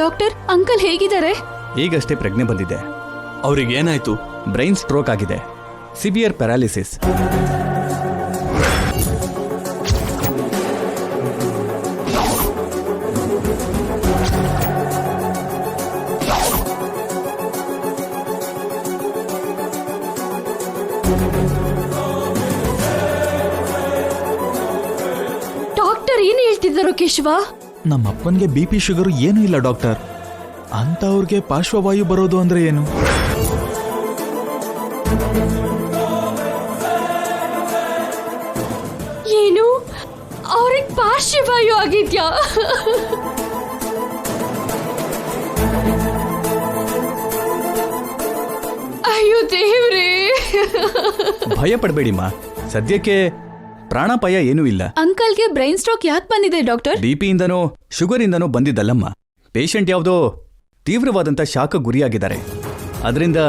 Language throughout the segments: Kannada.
ಡಾಕ್ಟರ್, ಅಂಕಲ್ ಹೇಗಿದ್ದಾರೆ? ಈಗಷ್ಟೇ ಪ್ರಜ್ಞೆ ಬಂದಿದೆ. ಅವ್ರಿಗೆ ಏನಾಯ್ತು? ಬ್ರೈನ್ ಸ್ಟ್ರೋಕ್ ಆಗಿದೆ, ಸಿವಿಯರ್ ಪ್ಯಾರಾಲಿಸಿಸ್. ಡಾಕ್ಟರ್ ಏನ್ ಹೇಳ್ತಿದ್ದಾರೋ ಕೇಶವ? ನಮ್ಮಪ್ಪನ್ಗೆ BP ಶುಗರ್ ಏನೂ ಇಲ್ಲ ಡಾಕ್ಟರ್. ಅಂತವ್ರಿಗೆ ಪಾರ್ಶ್ವವಾಯು ಬರೋದು ಅಂದ್ರೆ ಏನು? ಏನು ಅವ್ರಿಗೆ ಪಾರ್ಶ್ವವಾಯು ಆಗಿದ್ಯಾ? ಅಯ್ಯೋ ದೇವ್ರೇ! ಭಯ ಪಡಬೇಡಿಮ್ಮ, ಸದ್ಯಕ್ಕೆ ಪ್ರಾಣಾಪಾಯ ಏನೂ ಇಲ್ಲ. ಅಂಕಲ್ಗೆ ಬ್ರೈನ್ ಸ್ಟ್ರೋಕ್ ಯಾಕೆ ಬಂದಿದೆ ಡಾಕ್ಟರ್? ಬಿಪಿಯಿಂದನೋ ಶುಗರಿಂದನೋ ಬಂದಿದ್ದಲ್ಲಮ್ಮ. ಪೇಷಂಟ್ ಯಾವುದೋ ತೀವ್ರವಾದಂಥ ಶಾಖ ಗುರಿಯಾಗಿದ್ದಾರೆ. ಅದರಿಂದ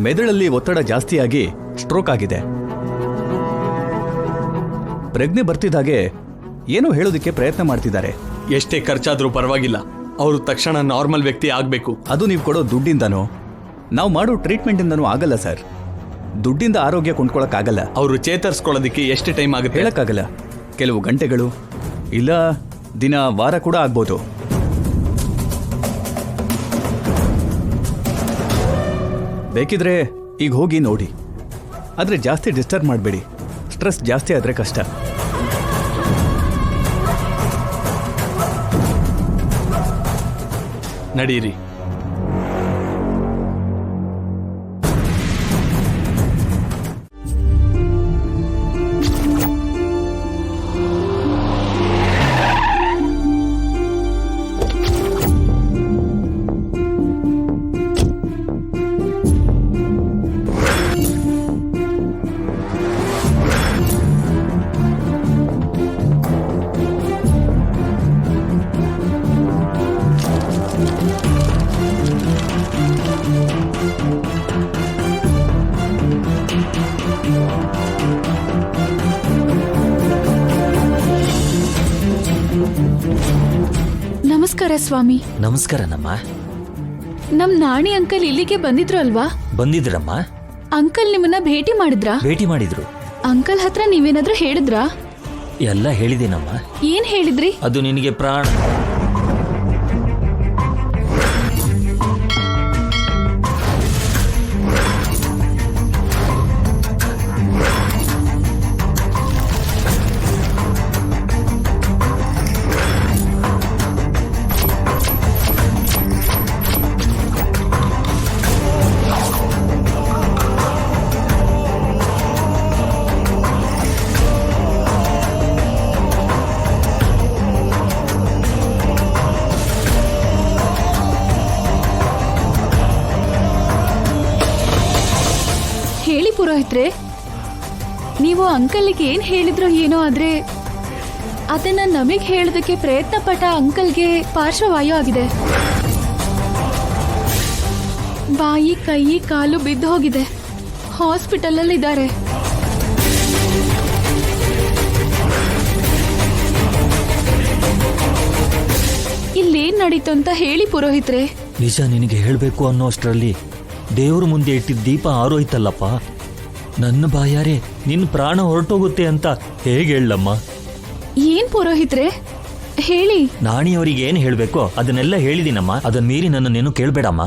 ಮೆದುಳಲ್ಲಿ ಒತ್ತಡ ಜಾಸ್ತಿಯಾಗಿ ಸ್ಟ್ರೋಕ್ ಆಗಿದೆ. ಪ್ರಜ್ಞೆ ಬರ್ತಿದ್ದಾಗೆ ಏನೋ ಹೇಳೋದಕ್ಕೆ ಪ್ರಯತ್ನ ಮಾಡ್ತಿದ್ದಾರೆ. ಎಷ್ಟೇ ಖರ್ಚಾದ್ರೂ ಪರವಾಗಿಲ್ಲ, ಅವರು ತಕ್ಷಣ ನಾರ್ಮಲ್ ವ್ಯಕ್ತಿ ಆಗ್ಬೇಕು. ಅದು ನೀವು ಕೊಡೋ ದುಡ್ಡಿಂದನೋ ನಾವು ಮಾಡೋ ಟ್ರೀಟ್ಮೆಂಟಿಂದನೂ ಆಗಲ್ಲ ಸರ್. ದುಡ್ಡಿಂದ ಆರೋಗ್ಯ ಕೊಂಡ್ಕೊಳಕ್ಕಾಗಲ್ಲ. ಅವರು ಚೇತರಿಸ್ಕೊಳ್ಳೋದಕ್ಕೆ ಎಷ್ಟು ಟೈಮ್ ಆಗುತ್ತೆ ಹೇಳಕ್ಕಾಗಲ್ಲ. ಕೆಲವು ಗಂಟೆಗಳು, ಇಲ್ಲ ದಿನ, ವಾರ ಕೂಡ ಆಗ್ಬೋದು. ಬೇಕಿದ್ರೆ ಈಗ ಹೋಗಿ ನೋಡಿ, ಆದರೆ ಜಾಸ್ತಿ ಡಿಸ್ಟರ್ಬ್ ಮಾಡಬೇಡಿ. ಸ್ಟ್ರೆಸ್ ಜಾಸ್ತಿ ಆದರೆ ಕಷ್ಟ. ನಡೀರಿ. ನಮಸ್ಕಾರ ಸ್ವಾಮಿ. ನಮಸ್ಕಾರ ನಮ್ಮ. ನಮ್ ನಾಣಿ ಅಂಕಲ್ ಇಲ್ಲಿಗೆ ಬಂದಿದ್ರು ಅಲ್ವಾ? ಬಂದಿದ್ರಮ್ಮ. ಅಂಕಲ್ ನಿಮ್ಮನ್ನ ಭೇಟಿ ಮಾಡಿದ್ರಾ? ಭೇಟಿ ಮಾಡಿದ್ರು. ಅಂಕಲ್ ಹತ್ರ ನೀವೇನಾದ್ರೂ ಹೇಳಿದ್ರಾ? ಎಲ್ಲ ಹೇಳಿದೇನಮ್ಮ. ಏನ್ ಹೇಳಿದ್ರಿ? ಅದು ನಿನಗೆ ಪ್ರಾಣ. ಹೇಳಿ ಪುರೋಹಿತ್ರೆ, ನೀವು ಅಂಕಲ್ಗೆ ಏನ್ ಹೇಳಿದ್ರೋ ಏನೋ, ಆದ್ರೆ ಅದನ್ನ ನಮಗ್ ಹೇಳೋದಕ್ಕೆ ಪ್ರಯತ್ನ ಪಟ್ಟ ಅಂಕಲ್ಗೆ ಪಾರ್ಶ್ವವಾಯು ಆಗಿದೆ. ಬಾಯಿ, ಕೈ, ಕಾಲು ಬಿದ್ದು ಹೋಗಿದೆ. ಹಾಸ್ಪಿಟಲ್ ಅಲ್ಲಿ ಇದ್ದಾರೆ. ಇಲ್ಲೇನ್ ನಡೀತು ಅಂತ ಹೇಳಿ ಪುರೋಹಿತ್ರೆ. ನಿಜ ನಿನಗೆ ಹೇಳ್ಬೇಕು ಅನ್ನೋ ಅಷ್ಟರಲ್ಲಿ ದೇವ್ರ ಮುಂದೆ ಇಟ್ಟಿದ್ದ ದೀಪ ಆರೋಯ್ತಲ್ಲಪ್ಪ. ನನ್ನ ಬಾಯಾರೆ ನಿನ್ ಪ್ರಾಣ ಹೊರಟೋಗುತ್ತೆ ಅಂತ ಹೇಗೆ ಹೇಳಮ್ಮ? ಏನ್ ಪುರೋಹಿತ್ರೆ ಹೇಳಿ. ನಾಣಿಯವರಿಗೆ ಏನ್ ಹೇಳ್ಬೇಕೋ ಅದನ್ನೆಲ್ಲ ಹೇಳಿದಿನಮ್ಮ. ಅದನ್ನ ಮೀರಿ ನನ್ನನ್ನೇನು ಕೇಳ್ಬೇಡಮ್ಮ.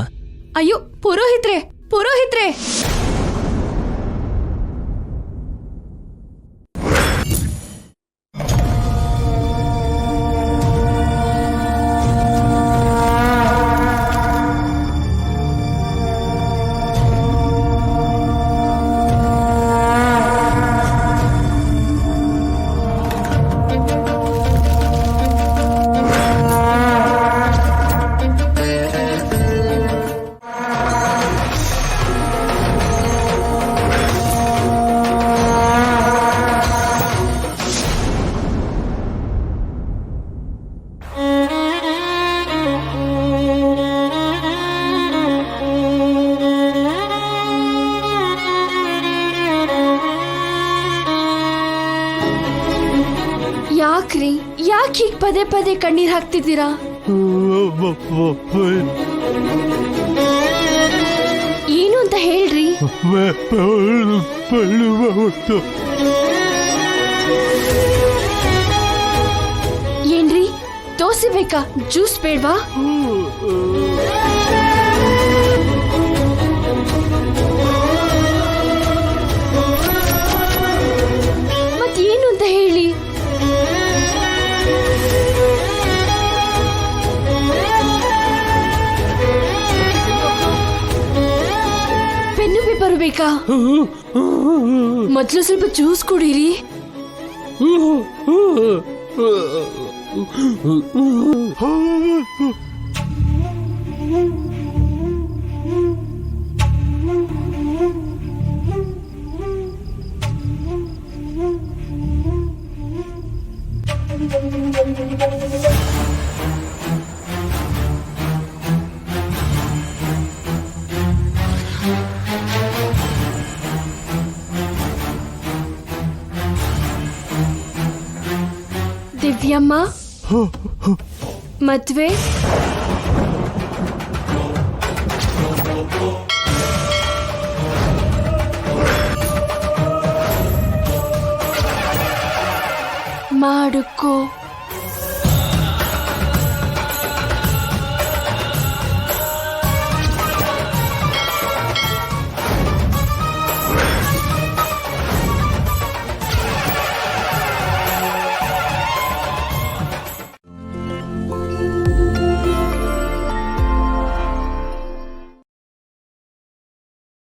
ಅಯ್ಯೋ ಪುರೋಹಿತ್ರೆ, ಪುರೋಹಿತ್ರೆ! ಯಾಕ್ರಿ, ಯಾಕೆ ಹೀಗ್ ಪದೇ ಪದೇ ಕಣ್ಣೀರ್ ಹಾಕ್ತಿದ್ದೀರಾ? ಏನು ಅಂತ ಹೇಳ್ರಿ. ಏನ್ರಿ ದೋಸೆ ಬೇಕಾ? ಜ್ಯೂಸ್ ಬೇಡ್ವಾ? ಮತ್ತೇನು ಅಂತ ಹೇಳಿ. ಪೆನ್ನು ಪೇಪರ್ ಬೇಕಾ? ಮೊದಲು ಸ್ವಲ್ಪ ಜ್ಯೂಸ್ ಕುಡೀರಿ. ದಿವ್ಯಮ್ಮ, ಮದ್ವೆ ಮಾಡ್ಕೋ.